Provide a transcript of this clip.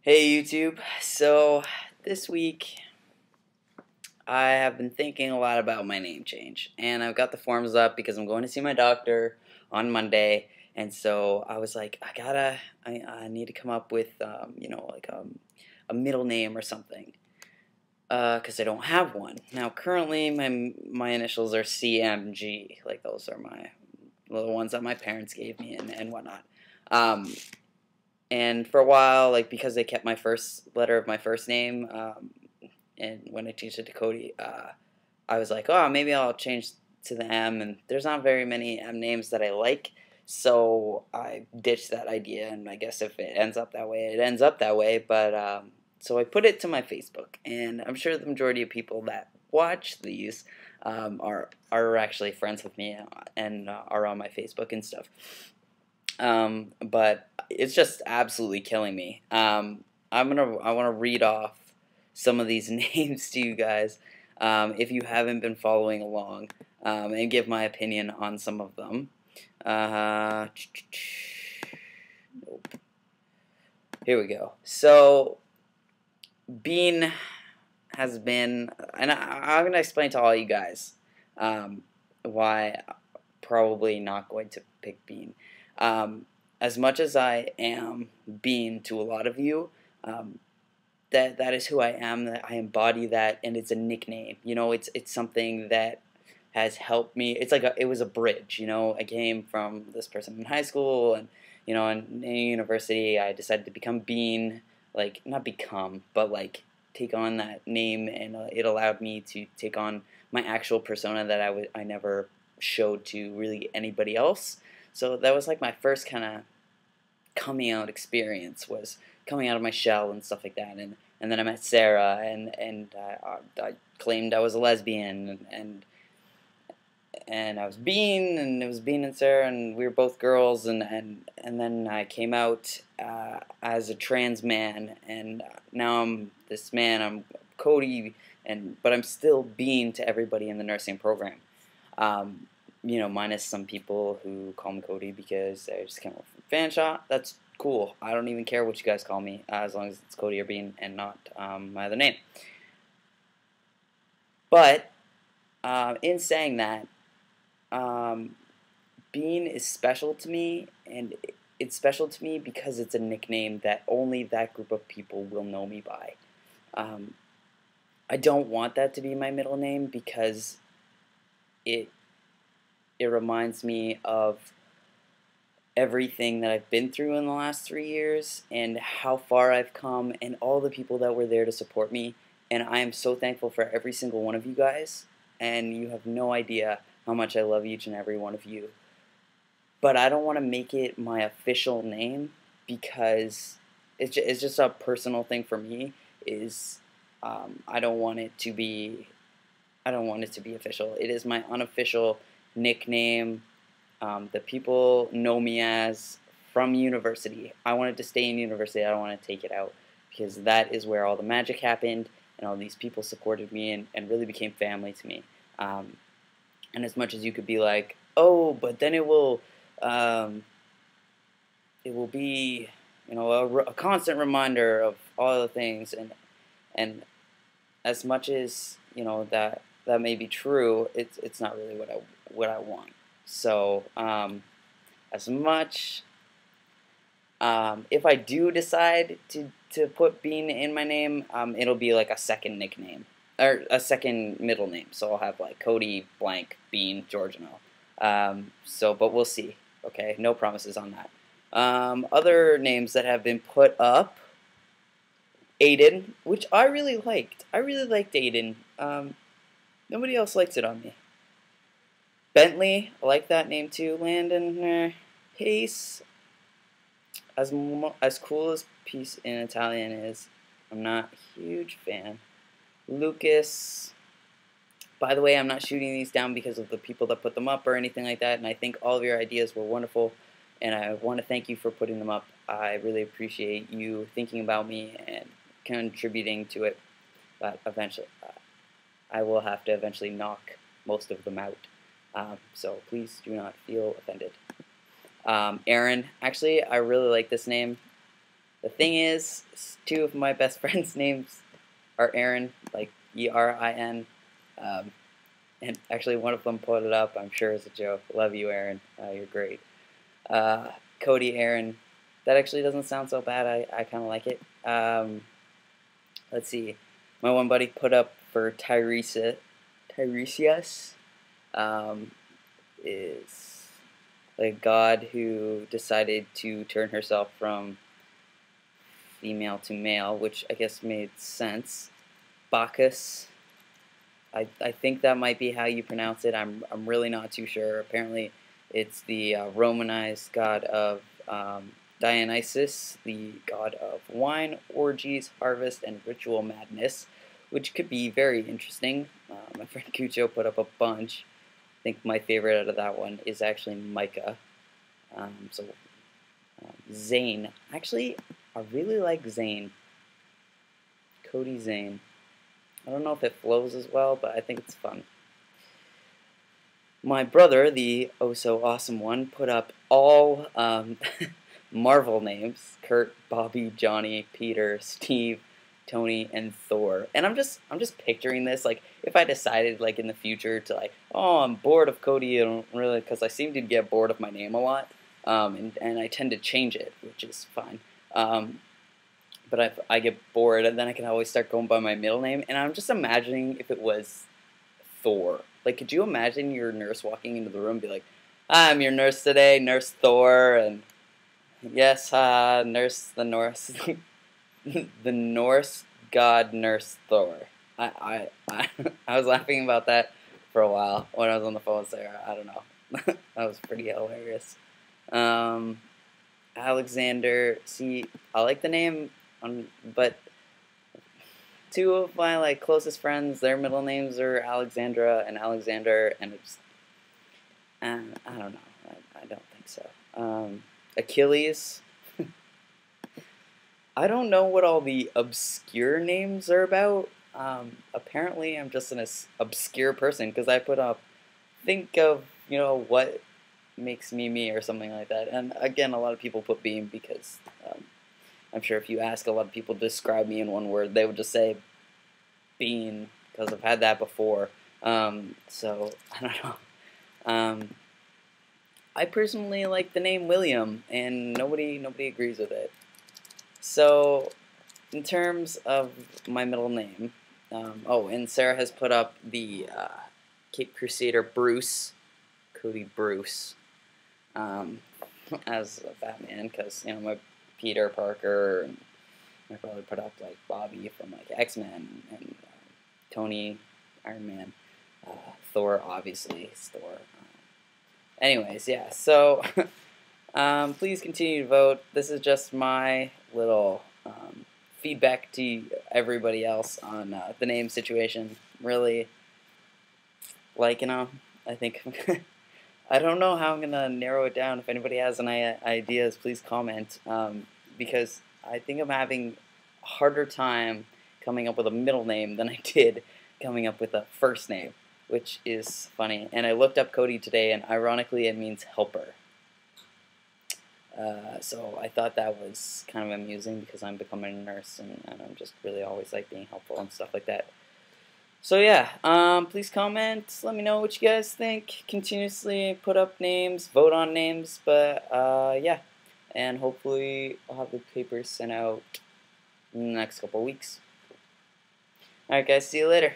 Hey YouTube, so this week I have been thinking a lot about my name change, and I've got the forms up because I'm going to see my doctor on Monday, and so I was like, I need to come up with, a middle name or something, because I don't have one. Now, currently, my initials are CMG, like those are my little ones that my parents gave me and whatnot. Um, and for a while, like because they kept my first letter of my first name, and when I changed it to Cody, I was like, oh, maybe I'll change to the M. And there's not very many M names that I like, so I ditched that idea. And I guess if it ends up that way, it ends up that way. But so I put it to my Facebook, and I'm sure the majority of people that watch these are actually friends with me and are on my Facebook and stuff. But it's just absolutely killing me. I want to read off some of these names to you guys, if you haven't been following along, and give my opinion on some of them. Nope. Here we go. So, Bean has been, and I'm going to explain to all you guys why I'm probably not going to pick Bean. As much as I am Bean to a lot of you, that is who I am. That I embody that, and it's a nickname. You know, it's something that has helped me. It's like it was a bridge. You know, I came from this person in high school, and in university, I decided to become Bean. Like not become, but like take on that name, and it allowed me to take on my actual persona that I never showed to really anybody else. So that was like my first kind of coming out experience, was coming out of my shell and stuff like that. And then I met Sarah, and I claimed I was a lesbian, and I was Bean, and it was Bean and Sarah, and we were both girls, and then I came out as a trans man, and now I'm this man. I'm Cody, but I'm still Bean to everybody in the nursing program. Um, Minus some people who call me Cody because I just came up from Fanshawe. That's cool. I don't even care what you guys call me, as long as it's Cody or Bean and not my other name. But in saying that, um, Bean is special to me, and it's special to me because it's a nickname that only that group of people will know me by. Um, I don't want that to be my middle name because it it reminds me of everything that I've been through in the last 3 years and how far I've come and all the people that were there to support me. And I am so thankful for every single one of you guys. And you have no idea how much I love each and every one of you. But I don't want to make it my official name because it's just a personal thing for me. Is I don't want it to be official. It is my unofficial nickname that people know me as from university. I wanted to stay in university. I don't want to take it out because that is where all the magic happened, and all these people supported me and really became family to me. And as much as you could be like, oh, but then it will be, a constant reminder of all the things, and as much as that may be true, it's not really what I want. So as much if I do decide to put Bean in my name, it'll be like a second nickname or a second middle name. So I'll have like Cody blank Bean Giorgino. But we'll see. Okay, no promises on that. Other names that have been put up: Aiden, which I really liked. I really liked Aiden. Nobody else likes it on me. Bentley, I like that name too. Landon, Pace, as cool as Peace in Italian is, I'm not a huge fan. Lucas, by the way, I'm not shooting these down because of the people that put them up or anything like that, and I think all of your ideas were wonderful, and I want to thank you for putting them up. I really appreciate you thinking about me and contributing to it, but eventually, I will have to eventually knock most of them out. So please do not feel offended. Aaron, actually, I really like this name. The thing is, two of my best friends' names are Aaron, like Erin. And actually, one of them put it up. I'm sure it's a joke. Love you, Aaron. You're great. Cody, Aaron. That actually doesn't sound so bad. I kind of like it. Let's see. My one buddy put up for Tiresias. Is a god who decided to turn herself from female to male, which I guess made sense. Bacchus. I think that might be how you pronounce it. I'm really not too sure. Apparently, it's the Romanized god of Dionysus, the god of wine, orgies, harvest, and ritual madness, which could be very interesting. My friend Cucho put up a bunch. I think my favorite out of that one is actually Micah. Zane. Actually, I really like Zane. Cody Zane. I don't know if it flows as well, but I think it's fun. My brother, the oh-so-awesome one, put up all Marvel names: Kurt, Bobby, Johnny, Peter, Steve, Tony, and Thor. And I'm just picturing this, like, if I decided, like, in the future to, like, oh, I'm bored of Cody, I don't really, because I seem to get bored of my name a lot, and I tend to change it, which is fine. But if I get bored, and then I can always start going by my middle name, and I'm just imagining if it was Thor. Like, could you imagine your nurse walking into the room and be like, I'm your nurse today, Nurse Thor, and yes, Nurse the Norse, the Norse god Nurse Thor. I was laughing about that for a while when I was on the phone with Sarah. I don't know. That was pretty hilarious. Alexander, see, I like the name, but two of my, like, closest friends, their middle names are Alexandra and Alexander, and it's, I don't know, I don't think so. Achilles. I don't know what all the obscure names are about. Apparently I'm just an obscure person, because I put up, think of, what makes me me, or something like that. And again, a lot of people put Beam because I'm sure if you ask a lot of people to describe me in one word, they would just say Bean, because I've had that before. So I don't know. I personally like the name William, and nobody agrees with it. So in terms of my middle name, oh, and Sarah has put up the Cape Crusader Bruce, Cody Bruce, as a Batman, because my Peter Parker, and my brother put up like Bobby from like X-Men, and Tony, Iron Man, Thor, obviously, it's Thor. Anyways, yeah, so please continue to vote. This is just my little feedback to everybody else on the name situation. Really, like, I think I don't know how I'm gonna narrow it down. If anybody has any ideas, please comment, because I think I'm having a harder time coming up with a middle name than I did coming up with a first name, which is funny. And I looked up Cody today, and ironically it means helper. So I thought that was kind of amusing, because I'm becoming a nurse, and I'm just really always like being helpful and stuff like that. So yeah, please comment, let me know what you guys think. Continuously put up names, vote on names, but yeah. And hopefully I'll have the papers sent out in the next couple weeks. Alright guys, see you later.